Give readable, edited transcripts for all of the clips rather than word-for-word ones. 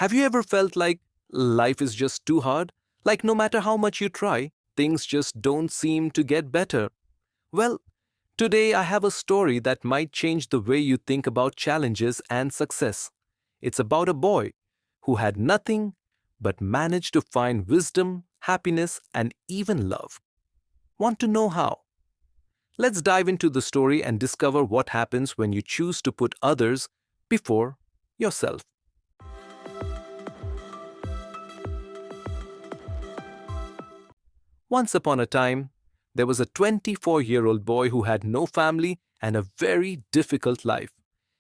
Have you ever felt like life is just too hard? Like no matter how much you try, things just don't seem to get better? Well, today I have a story that might change the way you think about challenges and success. It's about a boy who had nothing but managed to find wisdom, happiness, and even love. Want to know how? Let's dive into the story and discover what happens when you choose to put others before yourself. Once upon a time, there was a 24-year-old boy who had no family and a very difficult life.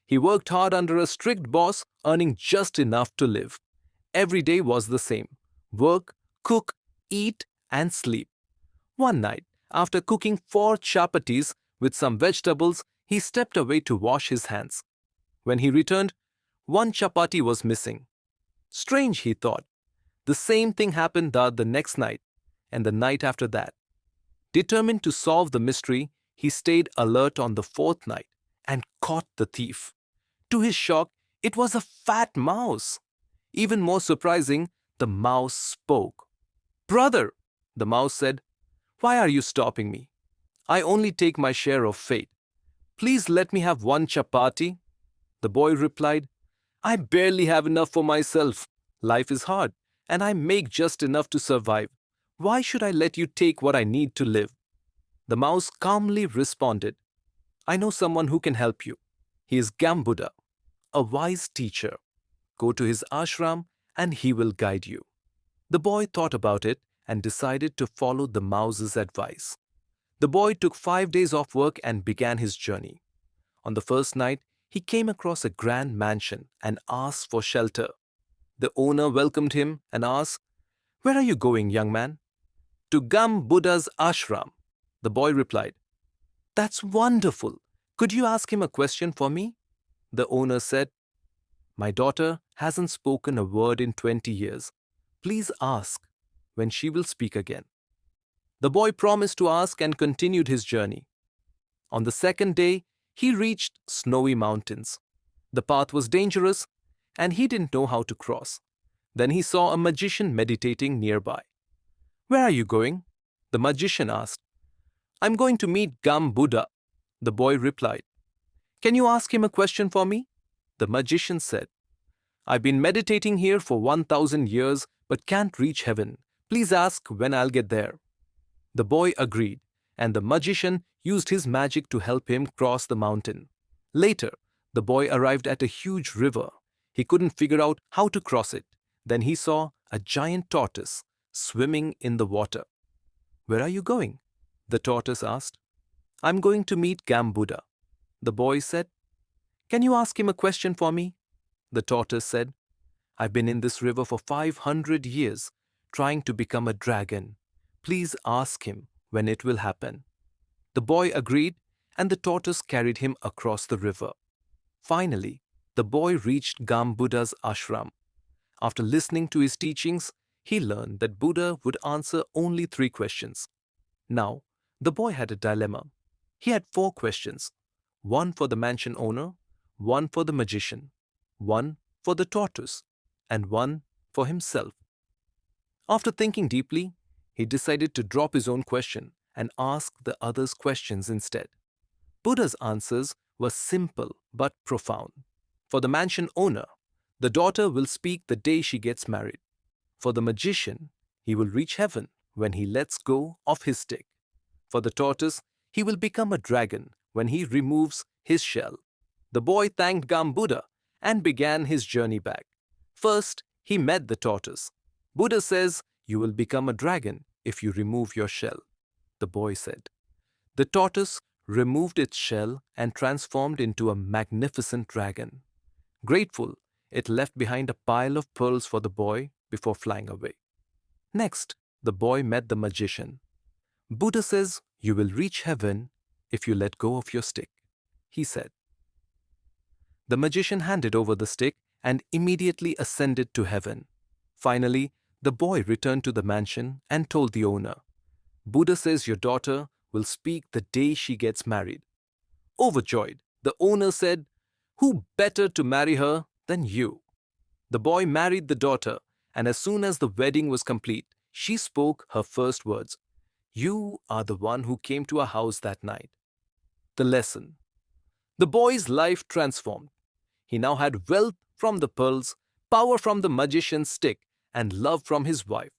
He worked hard under a strict boss, earning just enough to live. Every day was the same: work, cook, eat, and sleep. One night, after cooking 4 chapatis with some vegetables, he stepped away to wash his hands. When he returned, one chapati was missing. Strange, he thought. The same thing happened the next night, and the night after that. Determined to solve the mystery, he stayed alert on the fourth night and caught the thief. To his shock, it was a fat mouse. Even more surprising, the mouse spoke. "Brother," the mouse said, "why are you stopping me? I only take my share of fate. Please let me have one chapati." The boy replied, "I barely have enough for myself. Life is hard, and I make just enough to survive. Why should I let you take what I need to live?" The mouse calmly responded, "I know someone who can help you. He is Gambuddha, a wise teacher. Go to his ashram and he will guide you." The boy thought about it and decided to follow the mouse's advice. The boy took 5 days off work and began his journey. On the first night, he came across a grand mansion and asked for shelter. The owner welcomed him and asked, "Where are you going, young man?" "To Gam Buddha's ashram," the boy replied. "That's wonderful. Could you ask him a question for me?" The owner said, "My daughter hasn't spoken a word in 20 years. Please ask when she will speak again." The boy promised to ask and continued his journey. On the second day, he reached snowy mountains. The path was dangerous, and he didn't know how to cross. Then he saw a magician meditating nearby. "Where are you going?" the magician asked. "I'm going to meet Gam Buddha," the boy replied. "Can you ask him a question for me?" The magician said, "I've been meditating here for 1,000 years but can't reach heaven. Please ask when I'll get there." The boy agreed, and the magician used his magic to help him cross the mountain. Later, the boy arrived at a huge river. He couldn't figure out how to cross it. Then he saw a giant tortoise swimming in the water. "Where are you going?" the tortoise asked. "I'm going to meet Gambuddha," the boy said. "Can you ask him a question for me?" The tortoise said, "I've been in this river for 500 years, trying to become a dragon. Please ask him when it will happen." The boy agreed, and the tortoise carried him across the river. Finally, the boy reached Gambuddha's ashram. After listening to his teachings, he learned that Buddha would answer only 3 questions. Now, the boy had a dilemma. He had 4 questions: one for the mansion owner, one for the magician, one for the tortoise, and one for himself. After thinking deeply, he decided to drop his own question and ask the others questions instead. Buddha's answers were simple but profound. For the mansion owner, the daughter will speak the day she gets married. For the magician, he will reach heaven when he lets go of his stick. For the tortoise, he will become a dragon when he removes his shell. The boy thanked Gambuddha and began his journey back. First, he met the tortoise. "Buddha says you will become a dragon if you remove your shell," the boy said. The tortoise removed its shell and transformed into a magnificent dragon. Grateful, it left behind a pile of pearls for the boy before flying away. Next, the boy met the magician. "Buddha says you will reach heaven if you let go of your stick," he said. The magician handed over the stick and immediately ascended to heaven. Finally, the boy returned to the mansion and told the owner, "Buddha says your daughter will speak the day she gets married." Overjoyed, the owner said, "Who better to marry her than you?" The boy married the daughter, and as soon as the wedding was complete, she spoke her first words. You are the one who came to our house that night. The lesson. The boy's life transformed. He now had wealth from the pearls, power from the magician's stick, and love from his wife.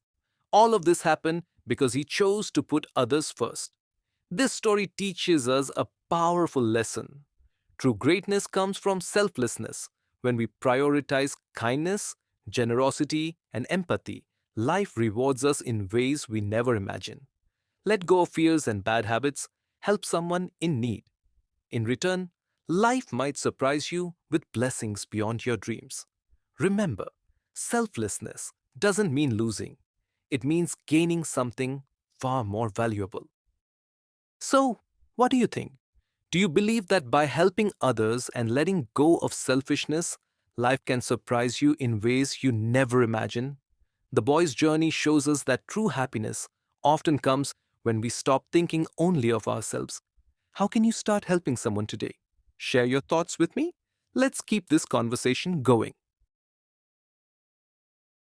All of this happened because he chose to put others first. This story teaches us a powerful lesson. True greatness comes from selflessness. When we prioritize kindness, generosity, and empathy, life rewards us in ways we never imagined. Let go of fears and bad habits, help someone in need. In return, life might surprise you with blessings beyond your dreams. Remember, selflessness doesn't mean losing, it means gaining something far more valuable. So, what do you think? Do you believe that by helping others and letting go of selfishness, life can surprise you in ways you never imagined? The boy's journey shows us that true happiness often comes when we stop thinking only of ourselves. How can you start helping someone today? Share your thoughts with me. Let's keep this conversation going.